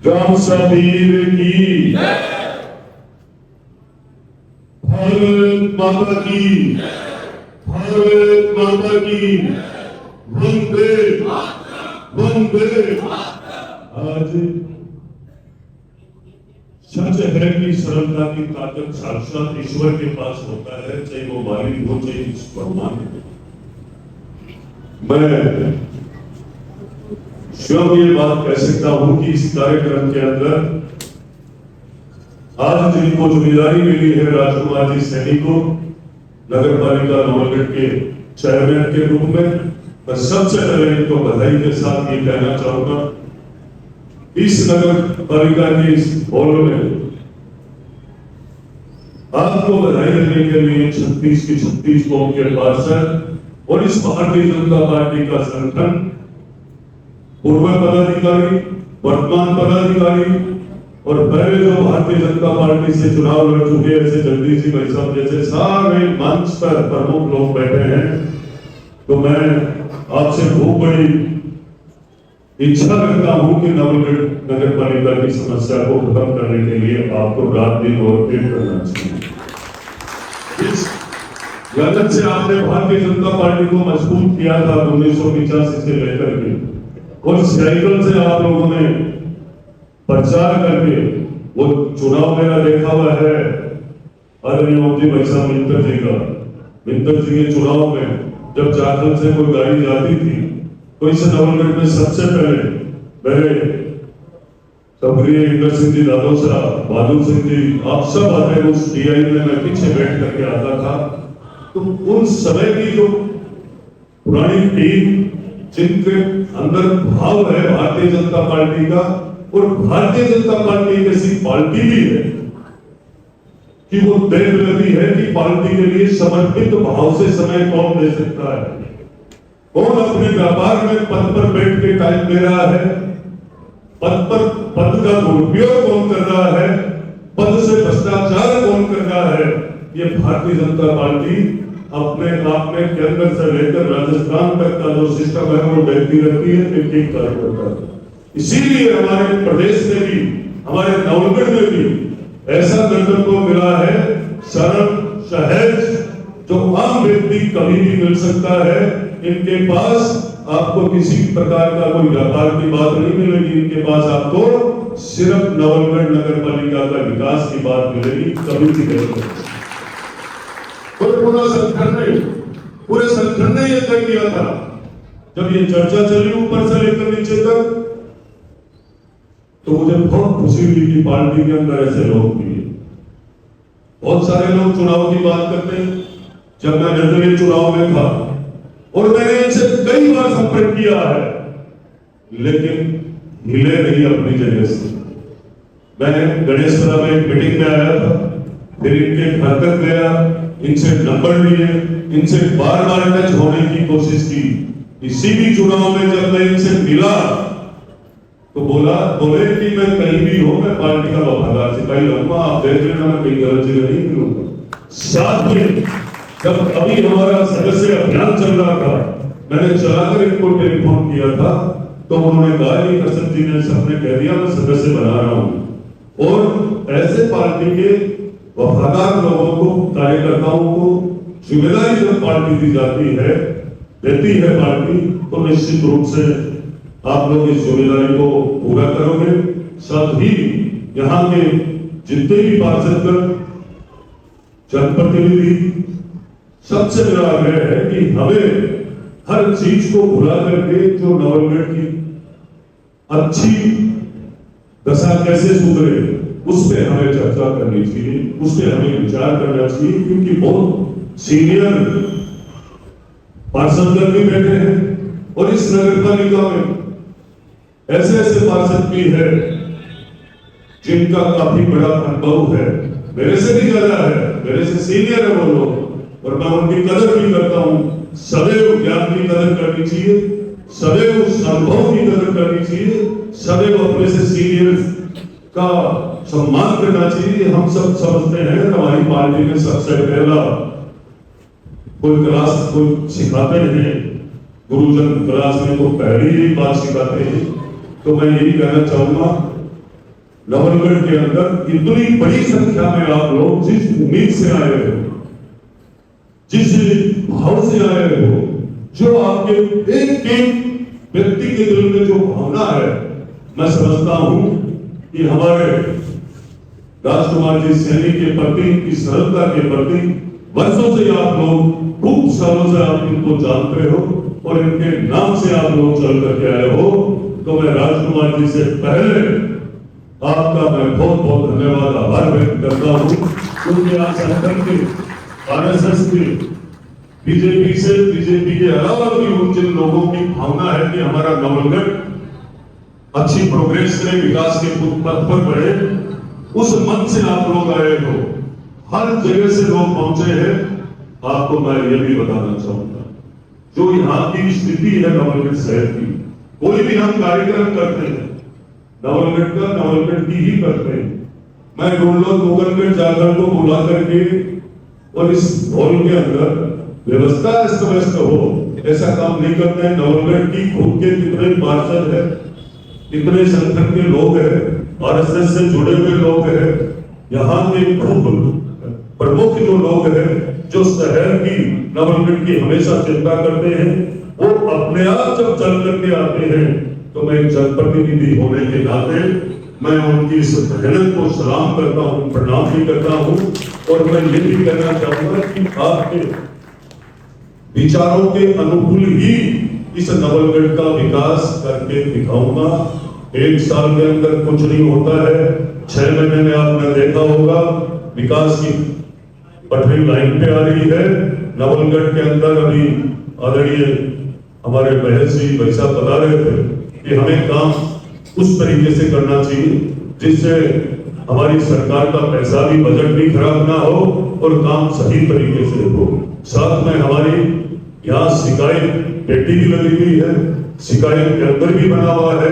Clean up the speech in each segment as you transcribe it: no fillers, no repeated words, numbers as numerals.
रामसाबीर की, भारत माता की, भारत माता की, वंदे वंदे। आज सच है कि सरलता की ताकत साक्षात ईश्वर के पास होता है, चाहे वो वालिद हो चाहे भगवान हो। मैं स्वयं ये बात कह सकता हूं कि इस कार्यक्रम के अंदर आज जिनको जिम्मेदारी मिली है राजकुमार जी सैनी को नगर पालिका नवलगढ़ के चेयरमैन के रूप में, मैं सबसे पहले इनको बधाई के साथ ये कहना चाहूंगा, इस नगर पालिका के इस हॉल में आपको बधाई देने के लिए 36 की 36 कौम के पार्षद और इस भारतीय जनता पार्टी का संगठन, पूर्व पदाधिकारी, वर्तमान पदाधिकारी और पहले जो भारतीय जनता पार्टी से चुनाव लड़ चुके ऐसे जगदीश जी भाई साहब जैसे सारे मंच पर प्रमुख लोग बैठे हैं। तो मैं आपसे बहुत बड़ी इच्छा रखता हूं कि नवलगढ़ नगर पालिका की समस्या को खत्म करने के लिए आपको रात दिन और दिन करना चाहिए। इस गलत से आपने भारतीय जनता पार्टी को मजबूत किया था 1985 से लेकर के, और साइकिल से आप लोगों ने प्रचार करके वो चुनाव मेरा देखा हुआ है आदरणीय मोदी भाई साहब मिंतर जी के चुनाव में जब झारखंड से कोई गाड़ी जाती थी तो इस नवलगढ़ में सबसे पहले सबरिए इंदर सिंह जी, दादोसरा, बहादुर सिंह जी, आप सब आते उस डीआई में मैं पीछे बैठ करके आता था। तो उन समय की जो पुरानी टीम जिनके अंदर भाव है भारतीय जनता पार्टी का, और भारतीय जनता पार्टी ऐसी पार्टी भी है कि वो देख लेती है कि पार्टी के लिए समर्पित भाव से समय कौन दे सकता है, कौन अपने व्यापार में पद पर बैठ के टाइम दे रहा है, पद का दुरुपयोग कौन कर रहा है, पद से भ्रष्टाचार कौन कर रहा है। ये भारतीय जनता पार्टी अपने आप में केंद्र से लेकर राजस्थान तक का जो सिस्टम है वो देखती रहती है, ठीक कार्य करता है। इसीलिए हमारे प्रदेश में भी, हमारे नवलगढ़ में भी ऐसा नेतृत्व मिला है, सरल सहज, जो आम व्यक्ति कभी भी मिल सकता है। इनके पास आपको किसी प्रकार का कोई व्यापार की बात नहीं मिलेगी, इनके पास आपको सिर्फ नवलगढ़ नगर पालिका का विकास की बात मिलेगी, कभी भी नहीं। पूरे संगठन ने यह तय किया था जब ये चर्चा चली ऊपर से लेकर नीचे तक, तो मुझे बहुत खुशी हुई कि पार्टी के अंदर ऐसे लोग भी हैं। बहुत सारे लोग चुनाव की बात करते हैं। जब मैं निर्दलीय चुनाव में था और मैंने इनसे कई बार संपर्क किया है, लेकिन हिले नहीं अपनी जगह से। मैं गणेशपुरा में एक मीटिंग में आया था, फिर इनके घर तक गया, इनसे नंबर लिए, इनसे बार बार टच होने की कोशिश की। इसी भी चुनाव में जब मैं इनसे मिला तो बोले कि मैं कहीं भी हो, मैं पार्टी का वफादार सिपाही रहूंगा, आप देख लेना, मैं कहीं गलत जगह नहीं मिलूंगा। साथ में जब अभी हमारा सदस्य अभियान चल रहा था, मैंने चलाकर इनको टेलीफोन किया था, तो उन्होंने कहा कि हसन जी ने सबने कह दिया मैं सदस्य बना रहा हूं। और ऐसे पार्टी के वफादार लोगों को, कार्यकर्ताओं को जिम्मेदारी जब पार्टी दी जाती है, देती है पार्टी, तो निश्चित रूप से आप लोग इस जिम्मेदारी को पूरा करोगे। साथ ही यहाँ के जितने भी पार्षद, जनप्रतिनिधि, सबसे मेरा आग्रह है कि हमें हर चीज को भुला करके जो नवलगढ़ की अच्छी दशा कैसे सुधरे उस पर हमें चर्चा करनी चाहिए, उस पर हमें विचार करना चाहिए, क्योंकि बहुत सीनियर पार्षद भी बैठे हैं और इस नगर पालिका में ऐसे ऐसे पार्षद भी है जिनका काफी बड़ा अनुभव है, मेरे से भी ज्यादा है, मेरे से सीनियर है वो लोग, और मैं उनकी कदर भी करता हूं। सदैव ज्ञान की कदर करनी चाहिए, सदैव उस अनुभव की कदर करनी चाहिए, सदैव अपने से सीनियर का सम्मान करना चाहिए। हम सब समझते हैं हमारी पार्टी में सबसे पहला कोई क्लास कोई सिखाते हैं, गुरुजन क्लास में तो पहली ही बात सिखाते हैं। तो मैं यही कहना चाहूंगा नवलगढ़ के अंदर इतनी बड़ी संख्या में आप लोग जिस उम्मीद से आए हो, जिस भाव से आए हो, जो आपके एक एक व्यक्ति के दिल में जो भावना है, मैं समझता हूं कि हमारे राजकुमार जी सैनी के प्रति, इनकी सरलता के प्रति वर्षों से आप लोग, खूब सालों से आप इनको जानते हो और इनके नाम से आप लोग चल करके आए हो। तो मैं राजकुमार जी से पहले आपका मैं बहुत बहुत धन्यवाद, आभार व्यक्त करता हूँ, क्योंकि आज संगठन के, आरएसएस के, बीजेपी से, बीजेपी के अलावा भी उन जिन लोगों की भावना है कि हमारा नवलगढ़ अच्छी प्रोग्रेस करे, विकास के पथ पर बढ़े, उस मन से आप लोग आए हो। हर जगह से लोग पहुंचे हैं। आपको मैं ये भी बताना चाहूंगा, जो यहाँ की स्थिति है नवलगढ़ शहर की, कोई भी हम कार्यक्रम करते हैं नवलगढ़ का, नवलगढ़ की ही करते हैं। मैं नवलगढ़ जाकर को बुला करके और इस हॉल के अंदर व्यवस्था अस्त व्यस्त हो, ऐसा काम नहीं करते हैं। नवलगढ़ की खुद के कितने पार्षद है, कितने संगठन के लोग हैं, आरएसएस से जुड़े हुए लोग हैं, यहाँ के खूब प्रमुख जो लोग हैं, जो शहर की, नवलगढ़ की हमेशा चिंता करते हैं, वो अपने आप जब चल करके आते हैं, तो मैं जनप्रतिनिधि होने के नाते मैं उनकी इस मेहनत को सलाम करता हूँ, प्रणाम भी करता हूँ। और मैं ये भी कहना चाहूंगा कि आपके विचारों के अनुकूल ही इस नवलगढ़ का विकास करके दिखाऊंगा। एक साल के अंदर कुछ नहीं होता है, 6 महीने में आपने देखा होगा विकास की पटरी लाइन पे आ रही है। नवलगढ़ के अंदर अभी आदरणीय हमारे बहस जी भाई साहब बता रहे थे कि हमें काम उस तरीके से करना चाहिए जिससे हमारी सरकार का पैसा भी, बजट भी खराब ना हो और काम सही तरीके से हो। साथ में हमारी यहाँ शिकायत पेटी भी लगी हुई है, शिकायत केंद्र भी बना हुआ है।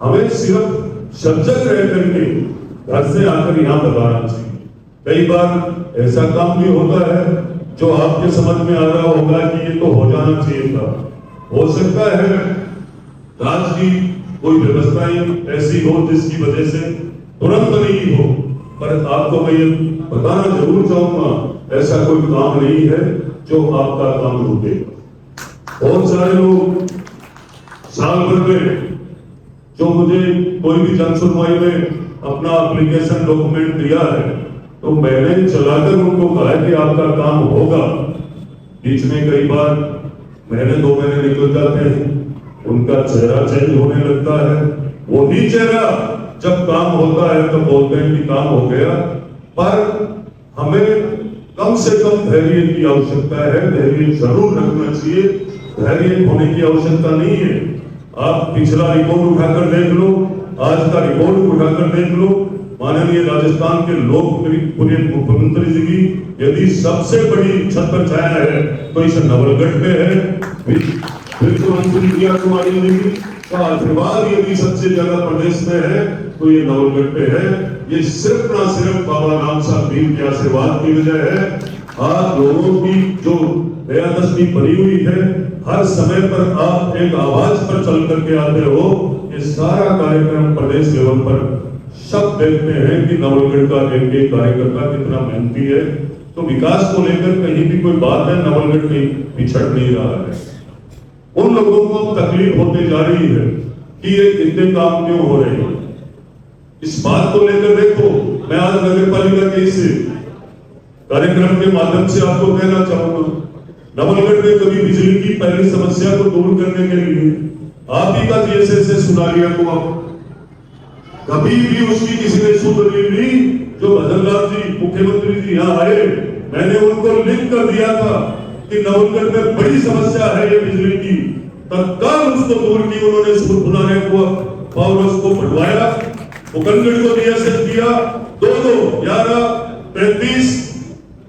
हमें सिर्फ सजग रह करके घर से आकर यहाँ बताना चाहिए। कई बार ऐसा काम भी होता है जो आपके समझ में आ रहा होगा कि ये तो हो जाना चाहिए था, हो सकता है राज्य की कोई व्यवस्थाएं ऐसी हो जिसकी वजह से तुरंत नहीं हो, पर आपको मैं ये बताना जरूर चाहूंगा, ऐसा कोई काम नहीं है जो आपका काम रुकेगा। बहुत सारे लोग साल भर में जो मुझे कोई भी जन सुनवाई में अपना एप्लीकेशन डॉक्यूमेंट दिया है, तो मैंने चलाकर उनको कहा कि आपका काम होगा। बीच में कई बार महीने 2 महीने निकल जाते हैं, उनका चेहरा चेंज होने लगता है। वही चेहरा जब काम होता है तो बोलते हैं कि काम हो गया, पर हमें कम से कम धैर्य की आवश्यकता है। धैर्य जरूर रखना चाहिए, धैर्य होने की आवश्यकता नहीं है। आप पिछला रिकॉर्ड उठाकर देख लो, आज का रिकॉर्ड उठाकर देख लो। माननीय राजस्थान के लोकप्रिय मुख्यमंत्री जी की यदि सबसे बड़ी छत्र छाया है तो इस नवलगढ़ पे है। वित्त मंत्री प्रिया कुमारी जी का आशीर्वाद यदि सबसे ज्यादा प्रदेश में है तो ये नवलगढ़ पे है। ये सिर्फ ना सिर्फ बाबा राम साहब के आशीर्वाद की वजह है। आप लोगों की जो दयादृष्टि बनी हुई है, हर समय पर आप एक आवाज पर चल करके आते हो। ये सारा कार्यक्रम प्रदेश लेवल पर सब देखते हैं कि नवलगढ़ का एक एक कार्यकर्ता कितना मेहनती है। तो विकास को लेकर कहीं भी कोई बात है, नवलगढ़ कहीं पिछड़ नहीं रहा है। उन लोगों को तकलीफ होती जा रही है कि ये इतने काम क्यों हो रहे हैं। इस बात को लेकर देखो, मैं आज नगर पालिका के इस कार्यक्रम के माध्यम से आपको कहना चाहूंगा, नवलगढ़ में कभी बिजली की पहली समस्या को दूर करने के लिए आप ही का जीएसएस सुनालिया को कभी भी उसकी किसी ने सुन ली। जो भजनलाल जी मुख्यमंत्री जी यहाँ आए, मैंने उनको लिख कर दिया था कि नवलगढ़ में बड़ी समस्या है ये बिजली की, तत्काल उसको दूर की। उन्होंने बुलाने को पावर को बढ़वाया, मुकंदड़ को जीएसएस दिया, 2 11 35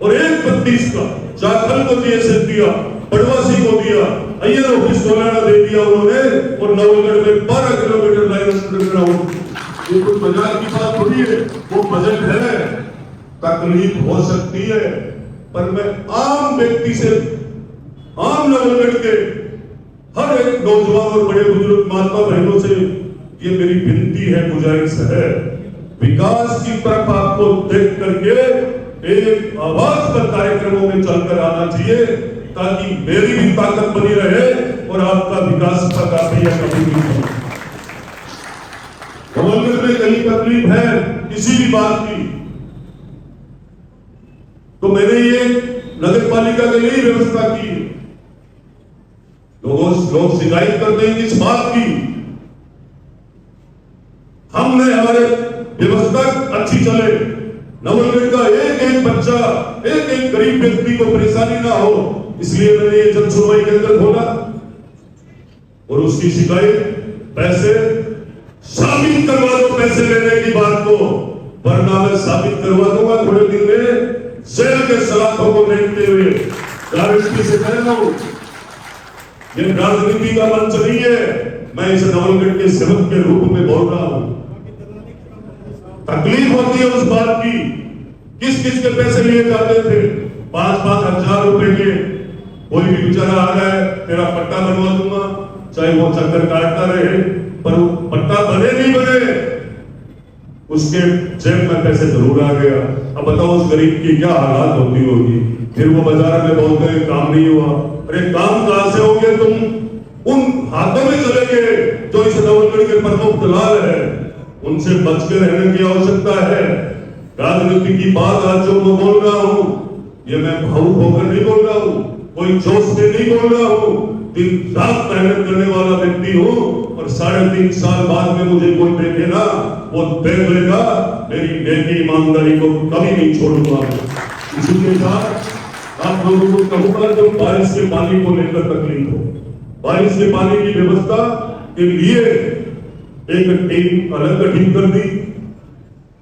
और 1 32 का जाखल को जीएसएस दिया, पड़वासी को दिया, अय्यर ऑफिस सोलाना दे दिया उन्होंने। और नवलगढ़ में 12 किलोमीटर लाइन अंडरग्राउंड, ये कोई मजाक की बात थोड़ी है, वो बजट है। तकलीफ हो सकती है, पर मैं आम व्यक्ति से, आम नवलगढ़ के हर एक नौजवान और बड़े बुजुर्ग माता बहनों से ये मेरी विनती है, गुजारिश है विकास की तरफ आपको देख करके एक आवाज पर कार्यक्रमों में चलकर आना चाहिए, ताकि मेरी भी ताकत बनी रहे और आपका विकास का काफिया कभी नहीं हो। नवलगढ़ में कहीं तकलीफ है किसी भी बात की, तो मैंने ये नगर पालिका के लिए व्यवस्था की। लोग शिकायत करते हैं किस बात की? हमने हमारे व्यवस्था अच्छी चले, नवलगढ़ का एक एक बच्चा, एक एक गरीब व्यक्ति को परेशानी ना हो, इसलिए मैंने ये जन सुनवाई केंद्र खोला। और उसकी शिकायत पैसे साबित करवा दो, पैसे लेने की बात को, वरना मैं साबित करवा दूंगा थोड़े दिन में जेल के सलाखों को देखते हुए। राजनीति से कह रहा हूं, ये राजनीति का मंच नहीं है, मैं इस नवलगढ़ के सेवक के रूप में बोल रहा हूं। तकलीफ होती है उस बात की, किस किस के पैसे लिए जाते थे, 5-5 हजार रुपए के। कोई भी बेचारा आ रहा है, तेरा पट्टा बनवा दूंगा, चाहे वो चक्कर काटता रहे, पर वो पट्टा बने नहीं बने, उसके जेब में पैसे जरूर आ गया। अब बताओ उस गरीब की क्या हालात होती होगी। फिर वो बाजार में बोलते हैं काम नहीं हुआ। अरे काम कहां से होंगे? तुम उन हाथों में चले गए जो इस नवलगढ़ के प्रमुख दलाल है, उनसे बच के रहने की आवश्यकता है। राजनीति की बात आज जो मैं बोल रहा हूं, ये मैं भावुक होकर नहीं बोल रहा हूं, कोई जोश से नहीं बोल रहा हूं। दिन रात मेहनत करने वाला व्यक्ति हूं, और 3.5 साल बाद में मुझे कोई देखे ना, वो देख लेगा मेरी नेकी ईमानदारी को कभी नहीं छोड़ूंगा। इसी के साथ आप लोगों को कहूंगा, जो बारिश के पानी को लेकर तकलीफ हो, बारिश के पानी की व्यवस्था के लिए एक टीम अलग गठित कर दी,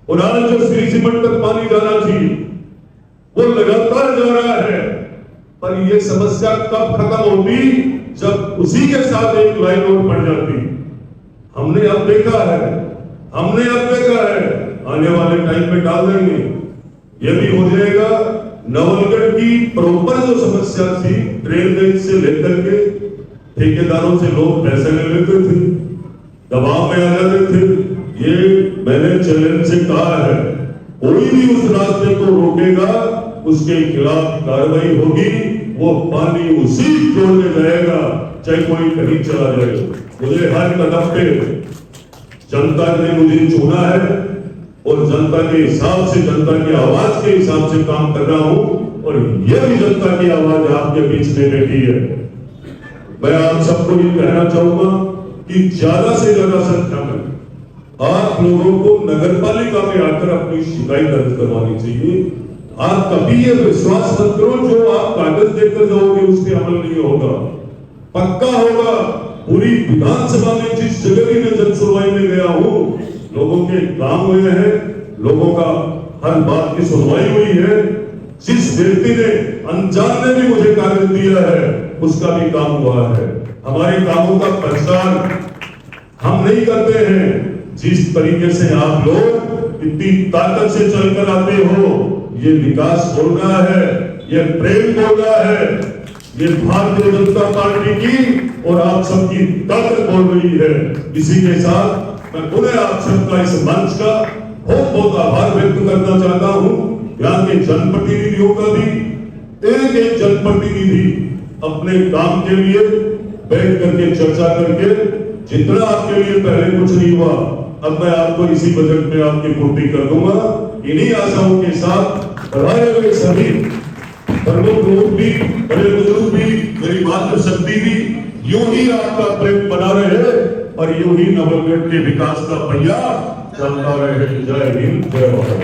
और आज जो श्री सीमेंट तक पानी जाना चाहिए वो लगातार जा रहा है। पर ये समस्या कब खत्म होती? जब उसी के साथ एक लाइन और पड़ जाती। हमने अब देखा है, आने वाले टाइम में डाल देंगे, ये भी हो जाएगा। नवलगढ़ की प्रॉपर जो समस्या थी, ड्रेनेज से लेकर के ठेकेदारों से लोग पैसे ले लेते थे, दबाव में आ जाते थे। ये मैंने चैलेंज से कहा है, कोई भी उस रास्ते को रोकेगा उसके खिलाफ कार्रवाई होगी। वो पानी उसी जोड़ने जाएगा, चाहे कोई कहीं चला जाए। मुझे हर कदम पे जनता ने मुझे चुना है, और जनता के हिसाब से, जनता की आवाज के हिसाब से काम कर रहा हूं, और यह भी जनता की आवाज आपके बीच में बैठी है। मैं आप सबको ये कहना चाहूंगा कि ज्यादा से ज्यादा संख्या में आप लोगों को नगर पालिका में आकर अपनी शिकायत दर्ज करवानी चाहिए। आप कभी ये विश्वास मत करो जो आप कागज देकर जाओगे उसके अमल नहीं होगा, पक्का होगा। पूरी विधानसभा में जिस जगह भी मैं जन सुनवाई में गया हूं, लोगों के काम हुए हैं, लोगों का हर बात की सुनवाई हुई है। जिस व्यक्ति ने अनजान ने भी मुझे कागज दिया है, उसका भी काम हुआ है। हमारे कामों का प्रचार हम नहीं करते हैं। जिस तरीके से आप लोग इतनी ताकत से चलकर आते हो, ये विकास बोल रहा है, ये प्रेम बोल रहा है, ये भारतीय जनता पार्टी की और आप सबकी ताकत बोल रही है। इसी के साथ मैं पुनः आप सबका इस मंच का बहुत बहुत आभार व्यक्त करना चाहता हूं। यहाँ के जनप्रतिनिधियों का भी, एक एक जनप्रतिनिधि अपने काम के लिए बैठ करके चर्चा करके, जितना आपके लिए पहले कुछ नहीं हुआ, अब मैं आपको इसी बजट में आपकी पूर्ति कर दूंगा। इन्हीं आशाओं के साथ हमारे हुए सभी प्रमुख लोग भी, बड़े बुजुर्ग भी, मेरी मातृशक्ति भी यूं ही आपका प्रेम बना रहे, और यूं ही नवलगढ़ के विकास का पहिया चलता रहे। जय हिंद, जय भारत।